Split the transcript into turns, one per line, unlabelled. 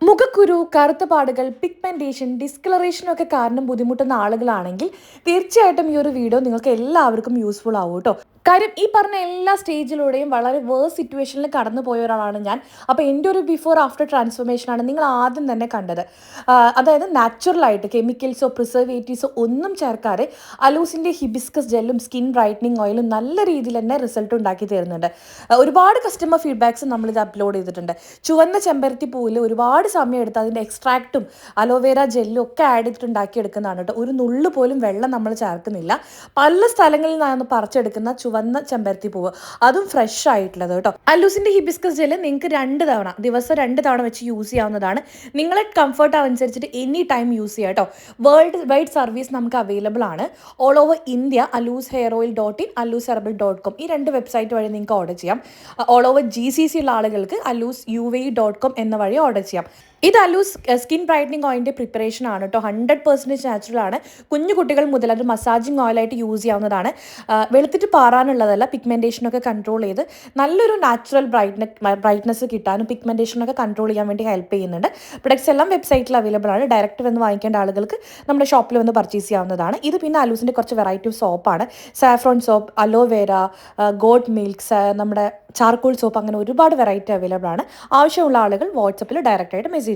മുഖക്കുരു, കറുത്ത പാടുകൾ, പിഗ്മെന്റേഷൻ, ഡിസ്കളറേഷൻ ഒക്കെ കാരണം ബുദ്ധിമുട്ടുന്ന ആളുകളാണെങ്കിൽ തീർച്ചയായിട്ടും ഈ ഒരു വീഡിയോ നിങ്ങൾക്ക് എല്ലാവർക്കും യൂസ്ഫുൾ ആവും കേട്ടോ. കാര്യം ഈ പറഞ്ഞ എല്ലാ സ്റ്റേജിലൂടെയും വളരെ വേഴ്സ് സിറ്റുവേഷനിൽ കടന്നു പോയ ഒരാളാണ് ഞാൻ. അപ്പോൾ എൻ്റെ ഒരു ബിഫോർ ആഫ്റ്റർ ട്രാൻസ്ഫോർമേഷനാണ് നിങ്ങൾ ആദ്യം തന്നെ കണ്ടത്. അതായത് നാച്ചുറലായിട്ട് കെമിക്കൽസോ പ്രിസർവേറ്റീവ്സോ ഒന്നും ചേർക്കാതെ അലൂസിൻ്റെ ഹിബിസ്കസ് ജെല്ലും സ്കിൻ ബ്രൈറ്റനിങ് ഓയിലും നല്ല രീതിയിൽ തന്നെ റിസൾട്ട് ഉണ്ടാക്കി തരുന്നുണ്ട്. ഒരുപാട് കസ്റ്റമർ ഫീഡ്ബാക്സ് നമ്മളിത് അപ്ലോഡ് ചെയ്തിട്ടുണ്ട്. ചുവന്ന ചെമ്പരത്തി പൂവിൽ ഒരുപാട് സമയം എടുത്ത് അതിൻ്റെ എക്സ്ട്രാക്റ്റും അലോവേര ജെല്ലും ഒക്കെ ആഡ് ചെയ്തിട്ട് ഉണ്ടാക്കിയെടുക്കുന്നതാണ് കേട്ടോ. ഒരു നുള്ളു പോലും വെള്ളം നമ്മൾ ചേർക്കുന്നില്ല. പല സ്ഥലങ്ങളിൽ നിന്നാണ് പറിച്ചെടുക്കുന്ന ചുവന്ന ചെമ്പരത്തി പൂവ്, അതും ഫ്രഷ് ആയിട്ടുള്ളത് കേട്ടോ. അല്ലൂസിൻ്റെ ഹിബിസ്കസ് ജെല്ല് നിങ്ങൾക്ക് ദിവസം 2 തവണ വെച്ച് യൂസ് ചെയ്യാവുന്നതാണ്. നിങ്ങളെ കംഫർട്ട് അനുസരിച്ചിട്ട് എനി ടൈം യൂസ് ചെയ്യാം കേട്ടോ. വേൾഡ് വൈഡ് സർവീസ് നമുക്ക് അവൈലബിൾ ആണ്. All over India aloosehairOil.in alooseherbal.com ഈ 2 വെബ്സൈറ്റ് വഴി നിങ്ങൾക്ക് ഓർഡർ ചെയ്യാം. ഓൾ ഓവർ GCC ഉള്ള ആളുകൾക്ക് aloosuve.com എന്ന വഴി ഓർഡർ ചെയ്യാം. ഇത് അലൂസ് സ്കിൻ ബ്രൈറ്റനിങ് ഓയിലിൻ്റെ പ്രിപ്പറേഷൻ ആണ് കേട്ടോ. 100% നാച്ചുറൽ ആണ്. കുഞ്ഞു കുട്ടികൾ മുതൽ അത് മസാജിങ് ഓയിലായിട്ട് യൂസ് ചെയ്യാവുന്നതാണ്. വെളുത്തിട്ട് പാറാനുള്ളതല്ല, പിഗ്മെൻറ്റേഷനൊക്കെ കൺട്രോൾ ചെയ്ത് നല്ലൊരു നാച്ചുറൽ ബ്രൈറ്റ്നസ് കിട്ടാനും പിഗ്മെൻറ്റേഷനൊക്കെ കൺട്രോൾ ചെയ്യാൻ വേണ്ടി ഹെൽപ്പ് ചെയ്യുന്നുണ്ട്. പ്രൊഡക്ട്സ് എല്ലാം വെബ്സൈറ്റിൽ അവൈലബിൾ ആണ്. ഡയറക്റ്റ് വന്ന് വാങ്ങിക്കേണ്ട ആളുകൾക്ക് നമ്മുടെ ഷോപ്പിൽ വന്ന് പർച്ചേസ് ചെയ്യാവുന്നതാണ്. ഇത് പിന്നെ അലൂസിൻ്റെ കുറച്ച് വെറൈറ്റി ഓഫ് സോപ്പാണ്. Saffron soap, aloe vera, goat milks, നമ്മുടെ ചാർക്കോൾ സോപ്പ്, അങ്ങനെ ഒരുപാട് വെറൈറ്റി അവൈലബിൾ ആണ്. ആവശ്യമുള്ള ആളുകൾ വാട്സപ്പിൽ ഡയറക്റ്റായിട്ട് മെസ്സേജ്